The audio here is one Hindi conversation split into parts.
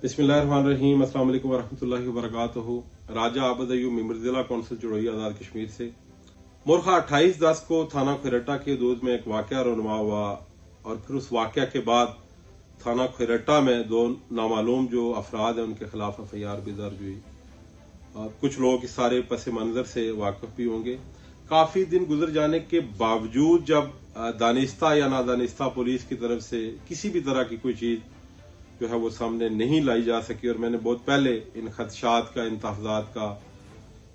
बिस्मिल्लाहिर्रहमानिर्रहीम। अस्सलाम वालेकुम वरहमतुल्लाहि वबरकातुहू। राजा आबद अय्यूब मेंबर जिला कौंसिल चुड़ैया आजाद कश्मीर से। मुर्खा 28/10 को थाना खैरट्टा की हदूद में एक वाकया रुनुमा हुआ और फिर उस वाकया के बाद थाना खैरट्टा में 2 नामालूम जो अफराद हैं उनके खिलाफ FIR भी दर्ज हुई। कुछ लोग इस सारे पस मंजर से वाकिफ भी होंगे। काफी दिन गुजर जाने के बावजूद जब दानिस्ता या नादानिस्ता पुलिस की तरफ से किसी भी तरह की कोई चीज जो है वो सामने नहीं लाई जा सकी, और मैंने बहुत पहले इन खदशात का, इन तहफ़्ज़ात का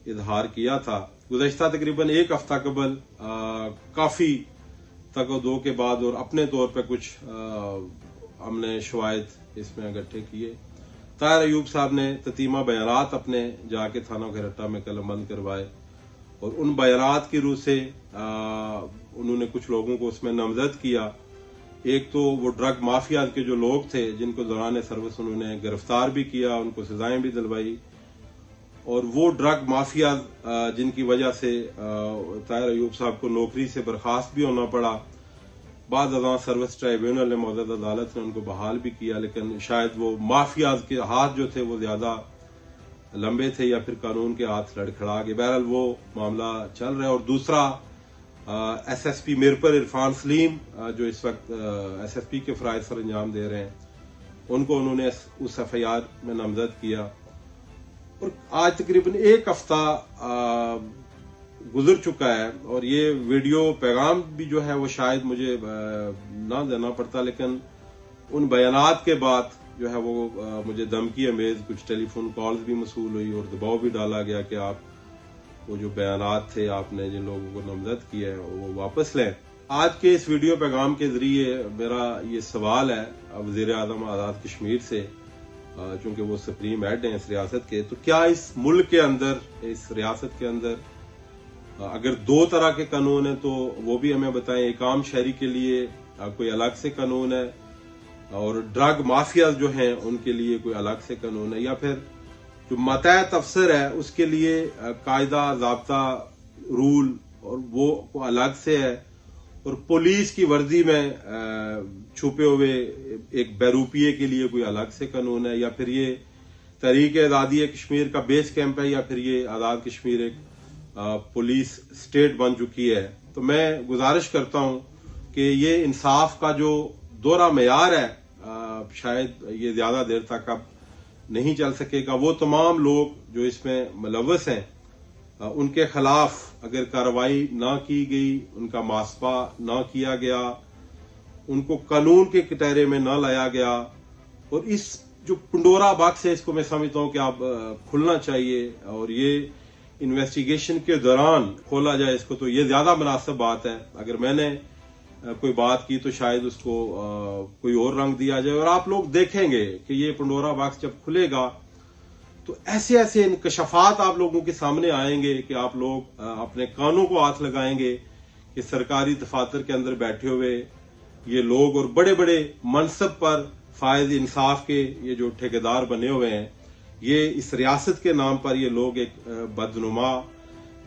इजहार किया था। गुज़श्ता तकरीबन 1 हफ्ता कबल काफी तकदो के बाद और अपने तौर पर कुछ हमने शवाहिद इसमें इकट्ठे किए। ताहिर अय्यूब साहब ने ततीमा बयानात अपने जाके थाना खैरट्टा में कलमबंद करवाए और उन बयानात की रूह से उन्होंने कुछ लोगों को उसमें नामजद किया। एक तो वो ड्रग माफिया के जो लोग थे जिनको दौरान सर्विस उन्होंने गिरफ्तार भी किया, उनको सजाएं भी दिलवाई, और वो ड्रग माफिया जिनकी वजह से ताहिर अय्यूब साहब को नौकरी से बर्खास्त भी होना पड़ा। बाद अज़ां सर्विस ट्राइब्यूनल ने, मौजूदा अदालत ने उनको बहाल भी किया, लेकिन शायद वो माफिया के हाथ जो थे वो ज्यादा लंबे थे या फिर कानून के हाथ लड़खड़ा गए। बहरहाल वो मामला चल रहा है। और दूसरा SSP मीरपुर इरफान सलीम जो इस वक्त SSP के फराइज सर अंजाम दे रहे हैं, उनको उन्होंने उस FIR में नामजद किया। और आज तकरीबन 1 हफ्ता गुजर चुका है और ये वीडियो पैगाम भी जो है वो शायद मुझे ना देना पड़ता, लेकिन उन बयानात के बाद जो है वो मुझे धमकी अमेज कुछ टेलीफोन कॉल्स भी मसूल हुई और दबाव भी डाला गया कि आप वो जो बयानात थे आपने जिन लोगों को नामजद किया है वो वापस लें। आज के इस वीडियो पैगाम के जरिए मेरा ये सवाल है वज़ीर आज़म आजाद कश्मीर से, चूंकि वो सुप्रीम हेड हैं इस रियासत के, तो क्या इस मुल्क के अंदर, इस रियासत के अंदर अगर 2 तरह के कानून है तो वो भी हमें बताएं। एक आम शहरी के लिए कोई अलग से कानून है और ड्रग माफिया जो हैं उनके लिए कोई अलग से कानून है, या फिर जो मतहत अफसर है उसके लिए कायदा ज़ाब्ता रूल और वो अलग से है, और पुलिस की वर्दी में छुपे हुए एक बैरूपिये के लिए कोई अलग से कानून है, या फिर ये तहरीक आज़ादी कश्मीर का बेस कैंप है, या फिर ये आज़ाद कश्मीर एक पुलिस स्टेट बन चुकी है। तो मैं गुजारिश करता हूं कि ये इंसाफ का जो दोहरा मेयार है शायद ये ज्यादा देर तक अब नहीं चल सकेगा। वो तमाम लोग जो इसमें मुलव्वस हैं उनके खिलाफ अगर कार्रवाई ना की गई, उनका मुआसफा ना किया गया, उनको कानून के कटहरे में ना लाया गया, और इस जो पंडोरा बॉक्स है इसको मैं समझता हूं कि आप खुलना चाहिए और ये इन्वेस्टिगेशन के दौरान खोला जाए इसको, तो ये ज्यादा मुनासिब बात है। अगर मैंने कोई बात की तो शायद उसको कोई और रंग दिया जाए, और आप लोग देखेंगे कि ये पंडोरा बॉक्स जब खुलेगा तो ऐसे ऐसे इंकशाफात आप लोगों के सामने आएंगे कि आप लोग अपने कानों को हाथ लगाएंगे कि सरकारी दफातर के अंदर बैठे हुए ये लोग और बड़े बड़े मनसब पर फायद इंसाफ के ये जो ठेकेदार बने हुए हैं, ये इस रियासत के नाम पर ये लोग एक बदनुमा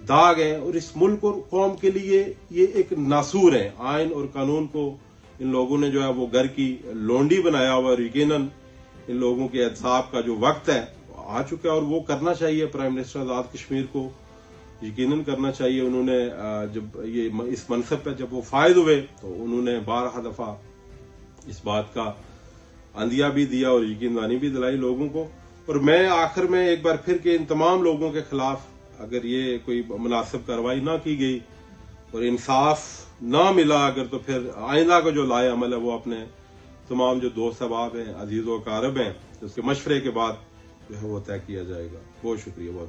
दाग है और इस मुल्क और कौम के लिए ये एक नासूर है। आइन और कानून को इन लोगों ने जो है वो घर की लोंडी बनाया हुआ, और यकीनन इन लोगों के एहसाब का जो वक्त है आ चुका है और वो करना चाहिए। प्राइम मिनिस्टर आजाद कश्मीर को यकीनन करना चाहिए। उन्होंने जब ये इस मनसब पर जब वो फायद हुए तो उन्होंने 12 दफा इस बात का अंदिया भी दिया और यकीनदानी भी दिलाई लोगों को। और मैं आखिर में एक बार फिर के इन तमाम लोगों के खिलाफ अगर ये कोई मुनासिब कार्रवाई ना की गई और इंसाफ ना मिला अगर, तो फिर आइंदा का जो लाए अमल है वो अपने तमाम जो दोस्त अहबाब हैं, अजीज व अकारब हैं, उसके मशवरे के बाद जो है वो तय किया जाएगा। बहुत शुक्रिया।